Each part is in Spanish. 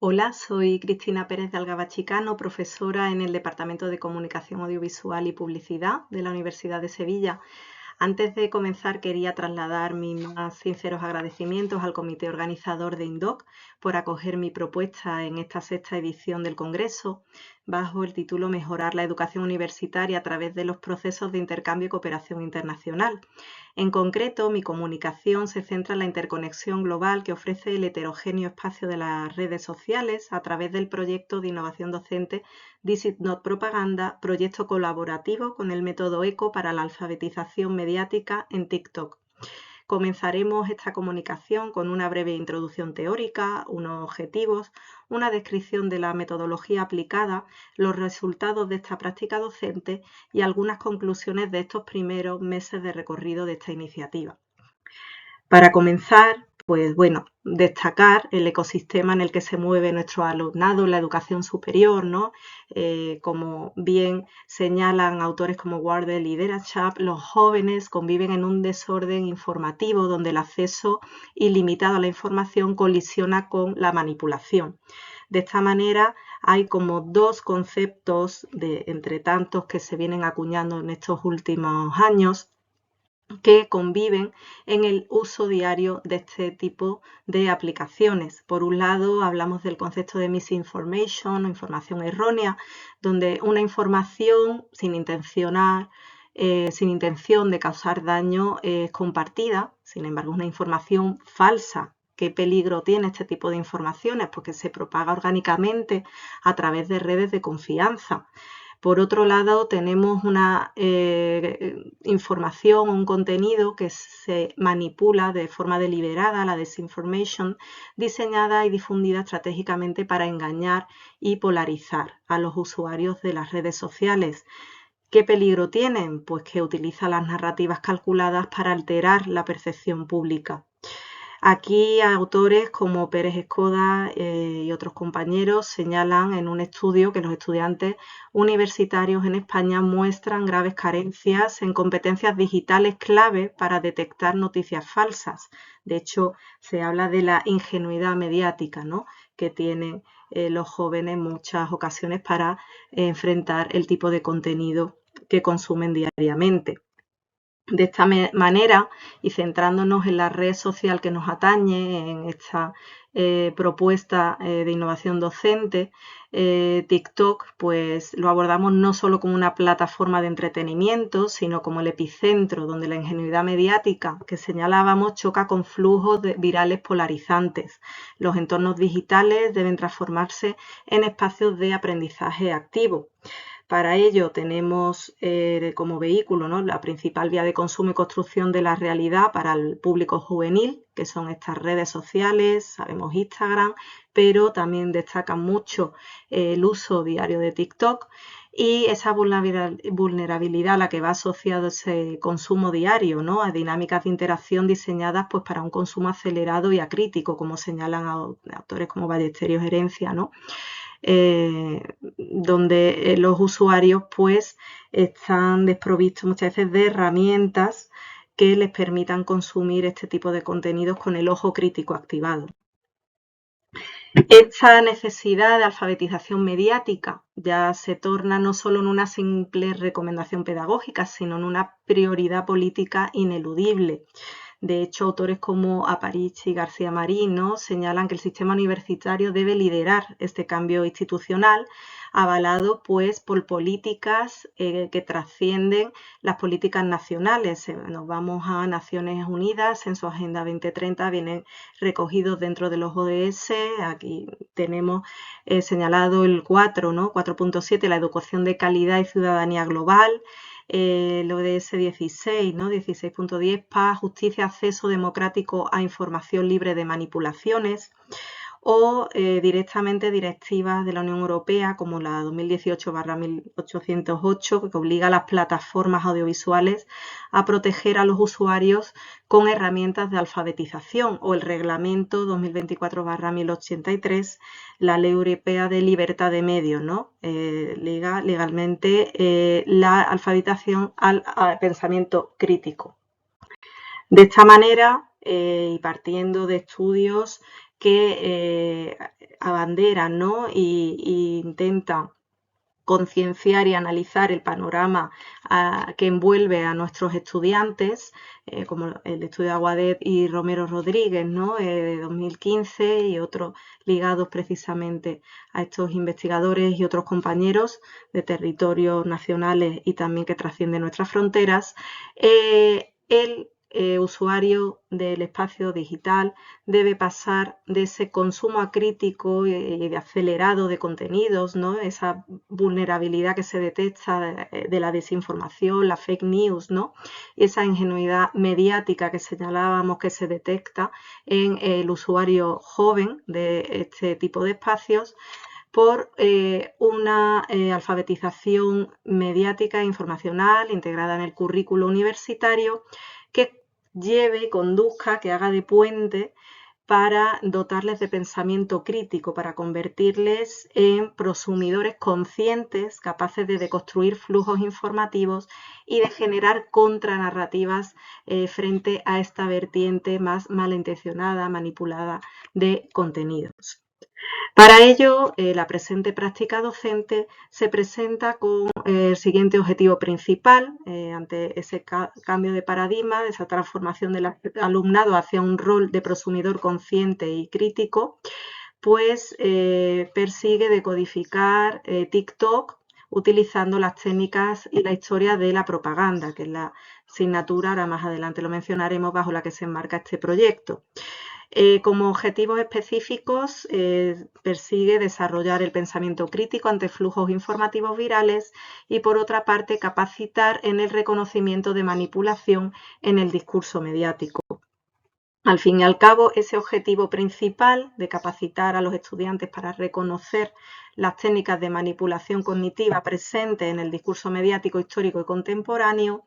Hola, soy Cristina Pérez de Algaba Chicano, profesora en el Departamento de Comunicación Audiovisual y Publicidad de la Universidad de Sevilla. Antes de comenzar, quería trasladar mis más sinceros agradecimientos al comité organizador de INDOC por acoger mi propuesta en esta sexta edición del Congreso, bajo el título Mejorar la educación universitaria a través de los procesos de intercambio y cooperación internacional. En concreto, mi comunicación se centra en la interconexión global que ofrece el heterogéneo espacio de las redes sociales a través del proyecto de innovación docente This is not Propaganda, proyecto colaborativo con el método ECO para la alfabetización mediática en TikTok. Comenzaremos esta comunicación con una breve introducción teórica, unos objetivos, una descripción de la metodología aplicada, los resultados de esta práctica docente y algunas conclusiones de estos primeros meses de recorrido de esta iniciativa. Para comenzar, pues bueno, destacar el ecosistema en el que se mueve nuestro alumnado en la educación superior, ¿no? Como bien señalan autores como Wardell y Derachap, los jóvenes conviven en un desorden informativo donde el acceso ilimitado a la información colisiona con la manipulación. De esta manera hay como dos conceptos entre tantos que se vienen acuñando en estos últimos años que conviven en el uso diario de este tipo de aplicaciones. Por un lado, hablamos del concepto de misinformation o información errónea, donde una información sin intención de causar daño es compartida, sin embargo, una información falsa. ¿Qué peligro tiene este tipo de informaciones? Porque se propaga orgánicamente a través de redes de confianza. Por otro lado, tenemos una información, un contenido que se manipula de forma deliberada, la disinformation, diseñada y difundida estratégicamente para engañar y polarizar a los usuarios de las redes sociales. ¿Qué peligro tienen? Pues que utiliza las narrativas calculadas para alterar la percepción pública. Aquí autores como Pérez Escoda y otros compañeros señalan en un estudio que los estudiantes universitarios en España muestran graves carencias en competencias digitales clave para detectar noticias falsas. De hecho, se habla de la ingenuidad mediática, ¿no?, que tienen los jóvenes en muchas ocasiones para enfrentar el tipo de contenido que consumen diariamente. De esta manera, y centrándonos en la red social que nos atañe, en esta propuesta de innovación docente, TikTok, pues lo abordamos no solo como una plataforma de entretenimiento, sino como el epicentro donde la ingenuidad mediática que señalábamos choca con flujos virales polarizantes. Los entornos digitales deben transformarse en espacios de aprendizaje activo. Para ello tenemos como vehículo, ¿no?, la principal vía de consumo y construcción de la realidad para el público juvenil, que son estas redes sociales, sabemos Instagram, pero también destacan mucho el uso diario de TikTok y esa vulnerabilidad a la que va asociado ese consumo diario, ¿no?, a dinámicas de interacción diseñadas pues para un consumo acelerado y acrítico, como señalan autores como Ballesteros Herencia, ¿no?, donde los usuarios pues están desprovistos muchas veces de herramientas que les permitan consumir este tipo de contenidos con el ojo crítico activado. Esta necesidad de alfabetización mediática ya se torna no solo en una simple recomendación pedagógica, sino en una prioridad política ineludible. De hecho, autores como Aparici y García Marín, ¿no?, señalan que el sistema universitario debe liderar este cambio institucional, avalado pues por políticas que trascienden las políticas nacionales. Nos vamos a Naciones Unidas, en su Agenda 2030 vienen recogidos dentro de los ODS. Aquí tenemos señalado el 4, ¿no?, 4.7, la educación de calidad y ciudadanía global. El ODS 16, ¿no?, 16.10, paz, justicia, acceso democrático a información libre de manipulaciones, o directamente directivas de la Unión Europea como la 2018/1808, que obliga a las plataformas audiovisuales a proteger a los usuarios con herramientas de alfabetización, o el reglamento 2024/1083, la Ley Europea de Libertad de Medios, ¿no?, liga legalmente la alfabetización al pensamiento crítico. De esta manera, y partiendo de estudios que abandera, ¿no? y intenta concienciar y analizar el panorama que envuelve a nuestros estudiantes, como el estudio de Aguadet y Romero Rodríguez, ¿no? De 2015, y otros ligados precisamente a estos investigadores y otros compañeros de territorios nacionales y también que trascienden nuestras fronteras. El usuario del espacio digital debe pasar de ese consumo acrítico y de acelerado de contenidos, ¿no? Esa vulnerabilidad que se detecta de la desinformación, la fake news, ¿no? Y esa ingenuidad mediática que señalábamos que se detecta en el usuario joven de este tipo de espacios, por una alfabetización mediática e informacional integrada en el currículo universitario que lleve, conduzca, que haga de puente para dotarles de pensamiento crítico, para convertirles en prosumidores conscientes, capaces de deconstruir flujos informativos y de generar contranarrativas frente a esta vertiente más malintencionada, manipulada de contenidos. Para ello, la presente práctica docente se presenta con el siguiente objetivo principal ante ese cambio de paradigma, esa transformación del alumnado hacia un rol de prosumidor consciente y crítico, pues persigue decodificar TikTok utilizando las técnicas y la historia de la propaganda, que es la asignatura, ahora más adelante lo mencionaremos, bajo la que se enmarca este proyecto. Como objetivos específicos, persigue desarrollar el pensamiento crítico ante flujos informativos virales y, por otra parte, capacitar en el reconocimiento de manipulación en el discurso mediático. Al fin y al cabo, ese objetivo principal de capacitar a los estudiantes para reconocer las técnicas de manipulación cognitiva presentes en el discurso mediático histórico y contemporáneo,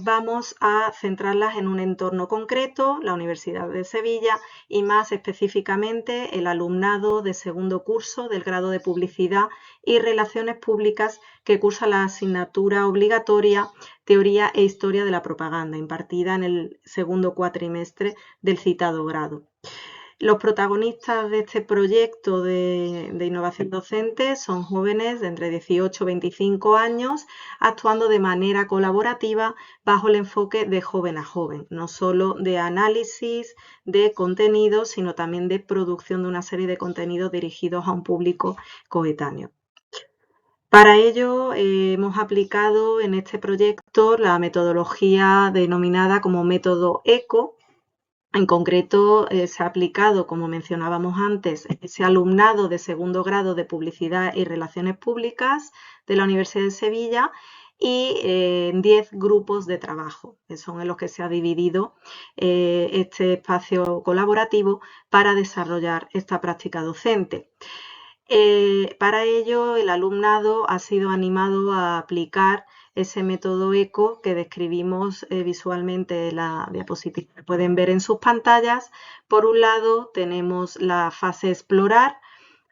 vamos a centrarlas en un entorno concreto, la Universidad de Sevilla, y más específicamente el alumnado de segundo curso del grado de Publicidad y Relaciones Públicas, que cursa la asignatura obligatoria Teoría e Historia de la Propaganda, impartida en el segundo cuatrimestre del citado grado. Los protagonistas de este proyecto de innovación docente son jóvenes de entre 18 y 25 años, actuando de manera colaborativa bajo el enfoque de joven a joven, no solo de análisis de contenidos, sino también de producción de una serie de contenidos dirigidos a un público coetáneo. Para ello, hemos aplicado en este proyecto la metodología denominada como método ECO. En concreto, se ha aplicado, como mencionábamos antes, ese alumnado de segundo grado de Publicidad y Relaciones Públicas de la Universidad de Sevilla y en 10 grupos de trabajo, que son en los que se ha dividido este espacio colaborativo para desarrollar esta práctica docente. Para ello, el alumnado ha sido animado a aplicar ese método ECO que describimos visualmente en la diapositiva que pueden ver en sus pantallas. Por un lado, tenemos la fase explorar,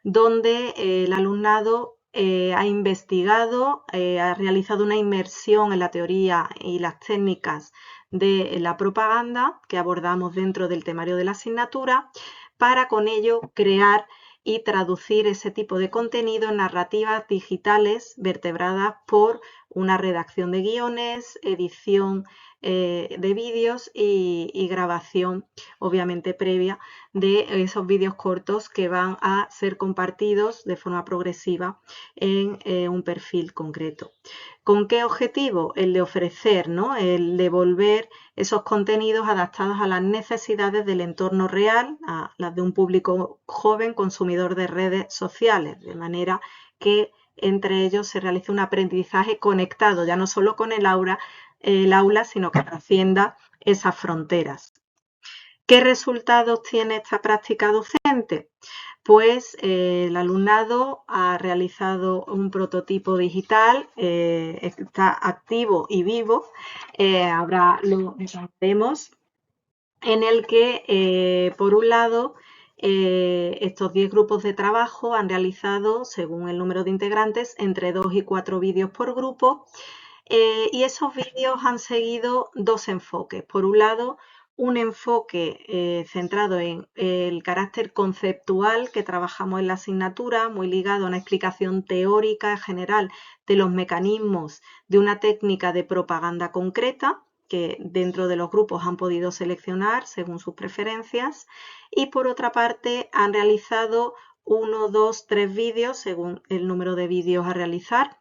donde el alumnado ha investigado, ha realizado una inmersión en la teoría y las técnicas de la propaganda que abordamos dentro del temario de la asignatura, para con ello crear y traducir ese tipo de contenido en narrativas digitales vertebradas por una redacción de guiones, edición de vídeos y grabación, obviamente previa, de esos vídeos cortos que van a ser compartidos de forma progresiva en un perfil concreto. ¿Con qué objetivo? El de ofrecer, ¿no? El de volver esos contenidos adaptados a las necesidades del entorno real, a las de un público joven consumidor de redes sociales, de manera que entre ellos se realice un aprendizaje conectado, ya no solo con el aula, sino que trascienda esas fronteras. ¿Qué resultados tiene esta práctica docente? Pues el alumnado ha realizado un prototipo digital, está activo y vivo, ahora lo vemos, en el que, por un lado, estos 10 grupos de trabajo han realizado, según el número de integrantes, entre 2 y 4 vídeos por grupo, y esos vídeos han seguido dos enfoques. Por un lado, un enfoque centrado en el carácter conceptual que trabajamos en la asignatura, muy ligado a una explicación teórica general de los mecanismos de una técnica de propaganda concreta que dentro de los grupos han podido seleccionar según sus preferencias, y por otra parte han realizado 1, 2, 3 vídeos, según el número de vídeos a realizar,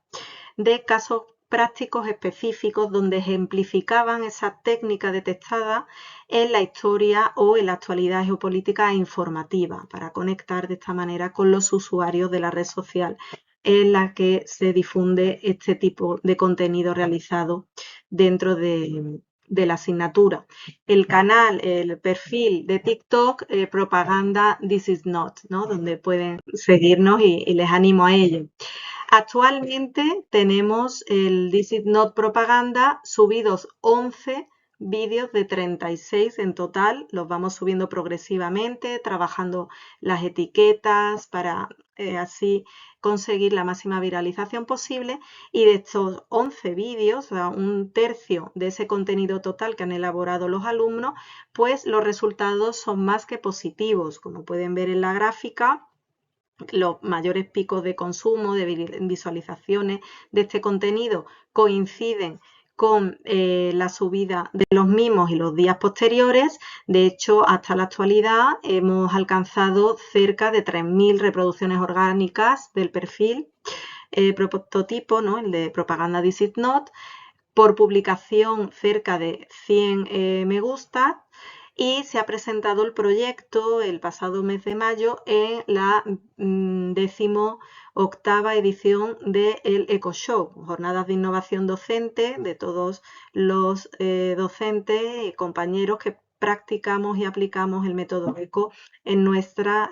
de casos prácticos específicos donde ejemplificaban esa técnica detectada en la historia o en la actualidad geopolítica e informativa, para conectar de esta manera con los usuarios de la red social en la que se difunde este tipo de contenido realizado dentro de la asignatura. El canal, el perfil de TikTok, propaganda This Is Not, ¿no? Donde pueden seguirnos y les animo a ello. Actualmente tenemos el This Is Not Propaganda subidos 11 vídeos de 36 en total. Los vamos subiendo progresivamente, trabajando las etiquetas para así conseguir la máxima viralización posible. Y de estos 11 vídeos, o sea, un tercio de ese contenido total que han elaborado los alumnos, pues los resultados son más que positivos. Como pueden ver en la gráfica, los mayores picos de consumo, de visualizaciones de este contenido coinciden con la subida de los mismos y los días posteriores. De hecho, hasta la actualidad hemos alcanzado cerca de 3.000 reproducciones orgánicas del perfil prototipo, ¿no? El de propaganda This Is Not, por publicación cerca de 100 me gusta, y se ha presentado el proyecto el pasado mes de mayo en la 18ª edición del EcoShow, jornadas de innovación docente de todos los docentes y compañeros que practicamos y aplicamos el método ECO en nuestra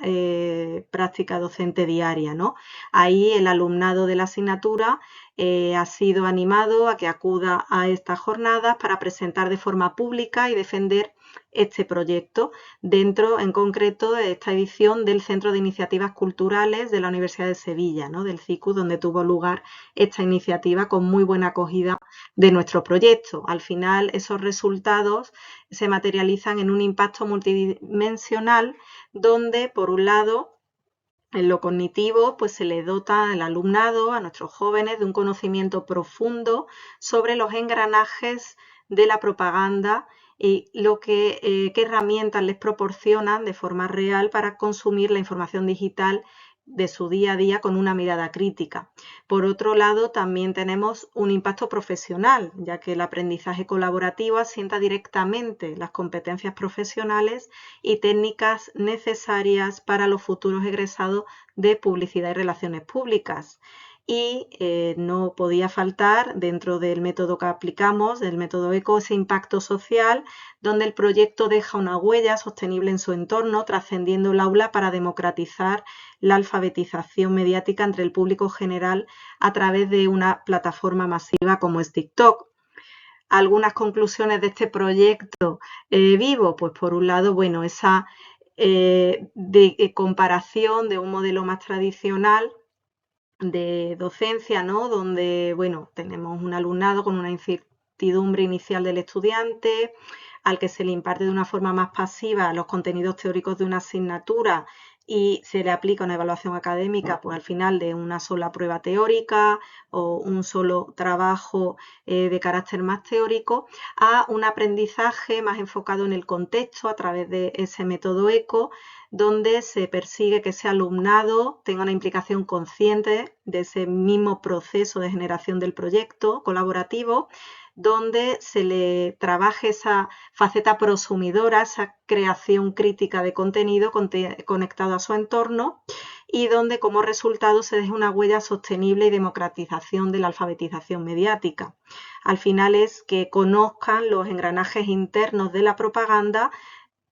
práctica docente diaria, ¿no? Ahí el alumnado de la asignatura ha sido animado a que acuda a estas jornadas para presentar de forma pública y defender este proyecto dentro, en concreto, de esta edición del Centro de Iniciativas Culturales de la Universidad de Sevilla, ¿no? Del CICUS, donde tuvo lugar esta iniciativa con muy buena acogida de nuestro proyecto. Al final, esos resultados se materializan en un impacto multidimensional donde, por un lado, en lo cognitivo, pues se le dota al alumnado, a nuestros jóvenes, de un conocimiento profundo sobre los engranajes de la propaganda y qué herramientas les proporcionan de forma real para consumir la información digital de su día a día con una mirada crítica. Por otro lado, también tenemos un impacto profesional, ya que el aprendizaje colaborativo asienta directamente las competencias profesionales y técnicas necesarias para los futuros egresados de publicidad y relaciones públicas. Y no podía faltar dentro del método que aplicamos, del método ECO, ese impacto social, donde el proyecto deja una huella sostenible en su entorno, trascendiendo el aula para democratizar la alfabetización mediática entre el público general a través de una plataforma masiva como es TikTok. Algunas conclusiones de este proyecto vivo, pues por un lado, bueno, esa comparación de un modelo más tradicional de docencia, ¿no? Donde, bueno, tenemos un alumnado con una incertidumbre inicial del estudiante, al que se le imparte de una forma más pasiva los contenidos teóricos de una asignatura y se le aplica una evaluación académica, pues al final de una sola prueba teórica o un solo trabajo de carácter más teórico, a un aprendizaje más enfocado en el contexto a través de ese método ECO, donde se persigue que ese alumnado tenga una implicación consciente de ese mismo proceso de generación del proyecto colaborativo, donde se le trabaje esa faceta prosumidora, esa creación crítica de contenido conectado a su entorno, y donde como resultado se deje una huella sostenible y democratización de la alfabetización mediática. Al final es que conozcan los engranajes internos de la propaganda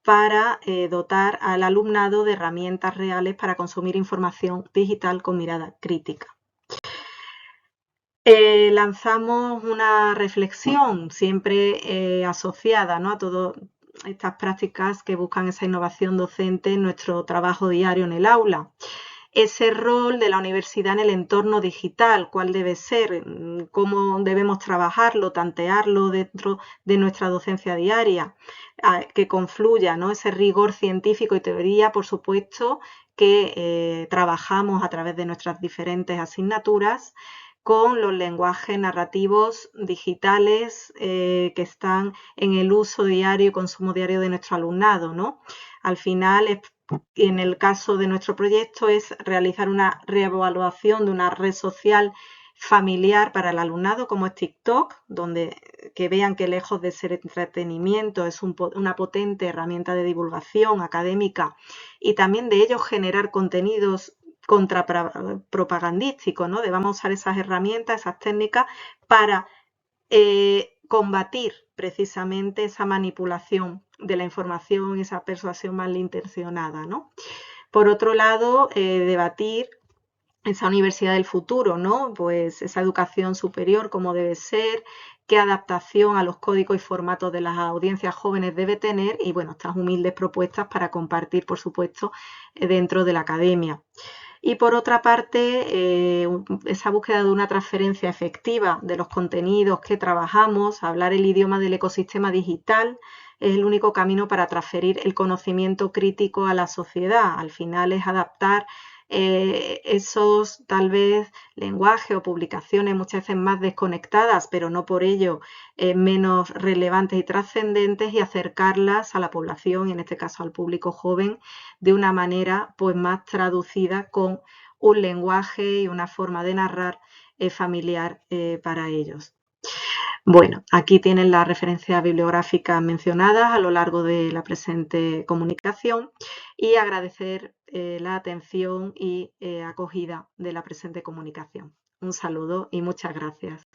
para dotar al alumnado de herramientas reales para consumir información digital con mirada crítica. Lanzamos una reflexión siempre asociada, ¿no?, a todas estas prácticas que buscan esa innovación docente en nuestro trabajo diario en el aula. ese rol de la universidad en el entorno digital, cuál debe ser, cómo debemos trabajarlo, tantearlo dentro de nuestra docencia diaria, que confluya, ¿no?, ese rigor científico y teoría, por supuesto, que trabajamos a través de nuestras diferentes asignaturas, con los lenguajes narrativos digitales que están en el uso diario y consumo diario de nuestro alumnado, ¿no? Al final, en el caso de nuestro proyecto, es realizar una reevaluación de una red social familiar para el alumnado como es TikTok, donde que vean que lejos de ser entretenimiento es una potente herramienta de divulgación académica y también de ellos generar contenidos contrapropagandísticos, ¿no? Debamos usar esas herramientas, esas técnicas para combatir precisamente esa manipulación de la información, esa persuasión malintencionada, ¿no? Por otro lado, debatir esa universidad del futuro, ¿no? Pues esa educación superior, cómo debe ser, qué adaptación a los códigos y formatos de las audiencias jóvenes debe tener y, bueno, estas humildes propuestas para compartir, por supuesto, dentro de la academia. Y por otra parte, esa búsqueda de una transferencia efectiva de los contenidos que trabajamos, hablar el idioma del ecosistema digital, es el único camino para transferir el conocimiento crítico a la sociedad. Al final es adaptar esos tal vez lenguajes o publicaciones muchas veces más desconectadas, pero no por ello menos relevantes y trascendentes, y acercarlas a la población, y en este caso al público joven, de una manera pues más traducida con un lenguaje y una forma de narrar familiar para ellos. Bueno, aquí tienen las referencias bibliográficas mencionadas a lo largo de la presente comunicación y agradecer la atención y acogida de la presente comunicación. Un saludo y muchas gracias.